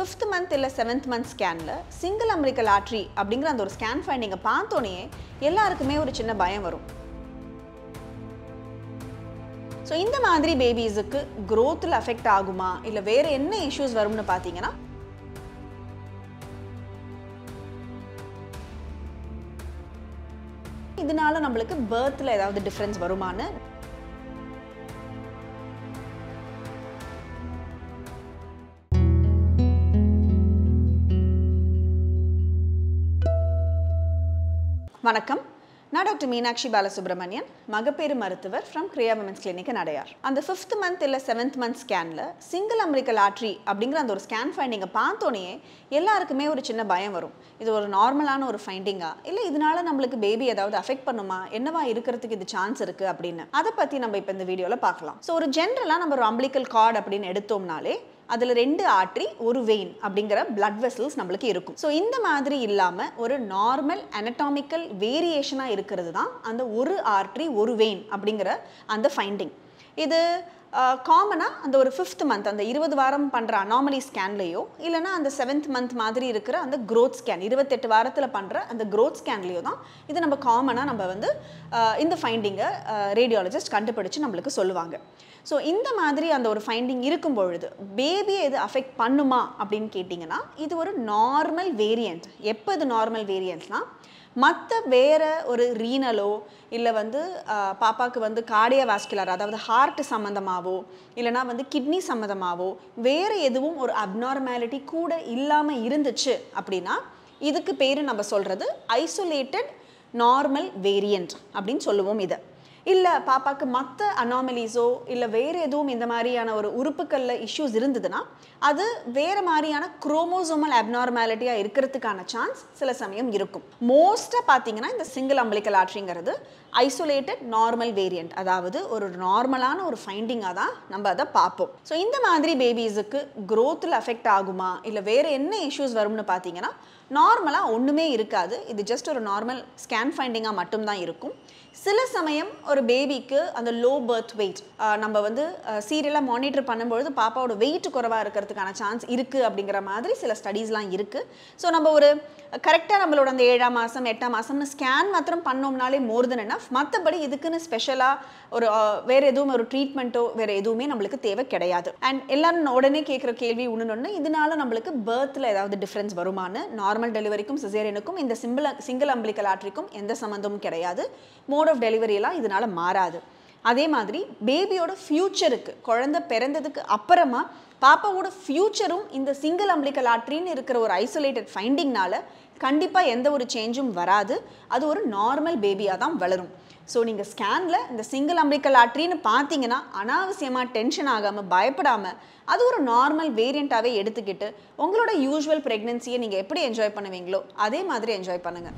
5th month இல்ல 7th month ஸ்கேன்ல single umbilical artery அப்படிங்கற அந்த ஒரு ஸ்கேன் ஃபைண்டிங்க பார்த்தோனே எல்லாருக்குமே ஒரு சின்ன பயம் வரும். சோ இந்த மாதிரி பேபிஸ்க்கு growthல அஃபெக்ட் ஆகுமா இல்ல வேற என்ன இஷ்யூஸ் வரும்னு பாத்தீங்கன்னா இதனால நமக்கு பர்த்ல ஏதாவது டிஃபரன்ஸ் வருமான்னு வணக்கம். நான் டாக்டர் மீனாட்சி பாலசுப்ரமணியன், மகப்பேறு மருத்துவர் from Kriya Women's Clinic in Adayar. அந்த 5th month இல்ல 7th month ஸ்கேன்ல single umbilical artery அப்படிங்கற அந்த ஒரு ஸ்கேன் ஃபைண்டிங்க பார்த்தோனே எல்லாருக்குமே ஒரு சின்ன பயம் வரும். இது ஒரு நார்மலான ஒரு ஃபைண்டிங்கா இல்ல இதனால நமக்கு பேபி ஏதாவது அஃபெக்ட் பண்ணுமா, என்னவா இருக்குிறதுக்கு இது சான்ஸ் இருக்கு அப்படினு அத பத்தி நம்ம இப்ப இந்த வீடியோல பார்க்கலாம். சோ ஒரு ஜெனரலா நம்ம ஒரு அம்பிலிக்கல் கார்ட் அப்படினு எடுத்தோம்னாலே அதுல ரெண்டு ஆர்டரி ஒரு வெயின் அப்படிங்கற blood vessels நமக்கு இருக்கும். சோ இந்த மாதிரி இல்லாம ஒரு நார்மல் anatomical வேரியேஷனா இருக்குறது தான் அந்த ஒரு ஆர்டரி ஒரு வெயின் அப்படிங்கற அந்த ஃபைண்டிங். இது காமனா அந்த ஒரு 5th month அந்த 20 வாரம் பண்ற அனாமலி ஸ்கேன்லயோ இல்லனா அந்த 7th month மாதிரி இருக்கிற அந்த growth ஸ்கேன் 28 வாரத்துல பண்ற அந்த growth ஸ்கேன்லயோ தான் இது நம்ம காமனா நம்ம வந்து இந்த ஃபைண்டிங்க ரேடியாலஜிஸ்ட் கண்டுபிடிச்சு நமக்கு சொல்லுவாங்க. சோ இந்த மாதிரி அந்த ஒரு ஃபைண்டிங் இருக்கும் பொழுது பேபி எது அஃபெக்ட் பண்ணுமா அப்படினு கேட்டிங்கனா இது ஒரு நார்மல் வேரியன்ட். எப்ப இது நார்மல் வேரியன்ட்னா மத்த வேற ஒரு ரீனலோ இல்ல வந்து பாப்பாக்கு வந்து கார்டியோவாஸ்குலர் அதாவது ஹார்ட் சம்பந்தமாவோ இல்லனா வந்து கிட்னி சம்பந்தமாவோ வேற எதுவும் ஒரு அப்நார்மாலிட்டி கூட இல்லாம இருந்துச்சு அப்படினா இதுக்கு பேரு நம்ம சொல்றது ஐசோலேட்டட் நார்மல் வேரியன்ட் அப்படினு சொல்லுவோம். இத இல்ல பாப்பாக்கு மத்த அனாமலிஸோ இல்ல வேற எதுவும் இந்த மாதிரியான ஒரு உறுப்புகள்ல இஷ்யூஸ் இருந்ததுனா அது வேற மாதிரியான குரோமோசோமல் அப்நார்மாலிட்டியா இருக்கிறதுக்கான சான்ஸ் சில சமயம் இருக்கும். மோஸ்டா பாத்தீங்கன்னா இந்த single umbilical ஆர்டரிங்கிறது isolated normal variant, அதாவது ஒரு நார்மலான ஒரு ஃபைண்டிங்கா தான் நம்ம அத பாப்போம். சோ இந்த மாதிரி பேபிஸ்க்கு growthல அஃபெக்ட் ஆகுமா இல்ல வேற என்ன இஷ்யூஸ் வரும்னு பாத்தீங்கன்னா நார்மலா ஒண்ணுமே இருக்காது. இது ஜஸ்ட் ஒரு நார்மல் ஸ்கேன் ஃபைண்டிங்கா மட்டும் தான் இருக்கும். சில சமயம் ஒரு பேபிக்கு அந்த லோ பர்த் வெயிட் நம்ம வந்து சீரியலா மானிட்டர் பண்ணும்போது பாப்பாவோட வெயிட் குறைவா இருக்கிறதுக்கான சான்ஸ் இருக்கு அப்படிங்கிற மாதிரி சில ஸ்டடீஸ்லாம் இருக்கு. ஸோ நம்ம ஒரு கரெக்டாக நம்மளோட அந்த 7ஆம் மாதம் 8ஆம் மாதம்னு ஸ்கேன் மாத்திரம் பண்ணோம்னாலே மோர் தென் எனஃப். மற்றபடி இதுக்குன்னு ஸ்பெஷலாக ஒரு வேற எதுவும் ஒரு ட்ரீட்மெண்ட்டோ வேற எதுவுமே நம்மளுக்கு தேவை கிடையாது. அண்ட் எல்லாரும் உடனே கேட்குற கேள்வி ஒன்று இதனால நம்மளுக்கு பர்த்தில் ஏதாவது டிஃப்ரென்ஸ் வருமானு. நார்மல் டெலிவரிக்கும் சிசேரியனுக்கும் இந்த சிங்கிள் அம்பிலிக்கல் ஆர்டரிக்கும் எந்த சம்மந்தமும் கிடையாது. மோட் ஆஃப் டெலிவரி எல்லாம் இதனால மாறாது. அதே மாதிரி பேபியோட ஃபியூச்சருக்கு குழந்தை பிறந்ததுக்கு அப்புறமா பாப்பாவோட ஃபியூச்சரும் இந்த சிங்கிள் அம்பிலிக்கல் ஆர்டரின்னு இருக்கிற ஒரு ஐசோலேட்டட் ஃபைண்டிங்னால கண்டிப்பாக எந்த ஒரு சேஞ்சும் வராது. அது ஒரு நார்மல் பேபியாக தான் வளரும். ஸோ நீங்கள் ஸ்கேனில் இந்த சிங்கிள் அம்பிலிக்கல் ஆர்டரின்னு பார்த்தீங்கன்னா அனாவசியமாக டென்ஷன் ஆகாமல் பயப்படாமல் அது ஒரு நார்மல் வேரியண்ட்டாகவே எடுத்துக்கிட்டு உங்களோட யூஸ்வல் ப்ரெக்னன்சியை நீங்கள் எப்படி என்ஜாய் பண்ணுவீங்களோ அதே மாதிரி என்ஜாய் பண்ணுங்கள்.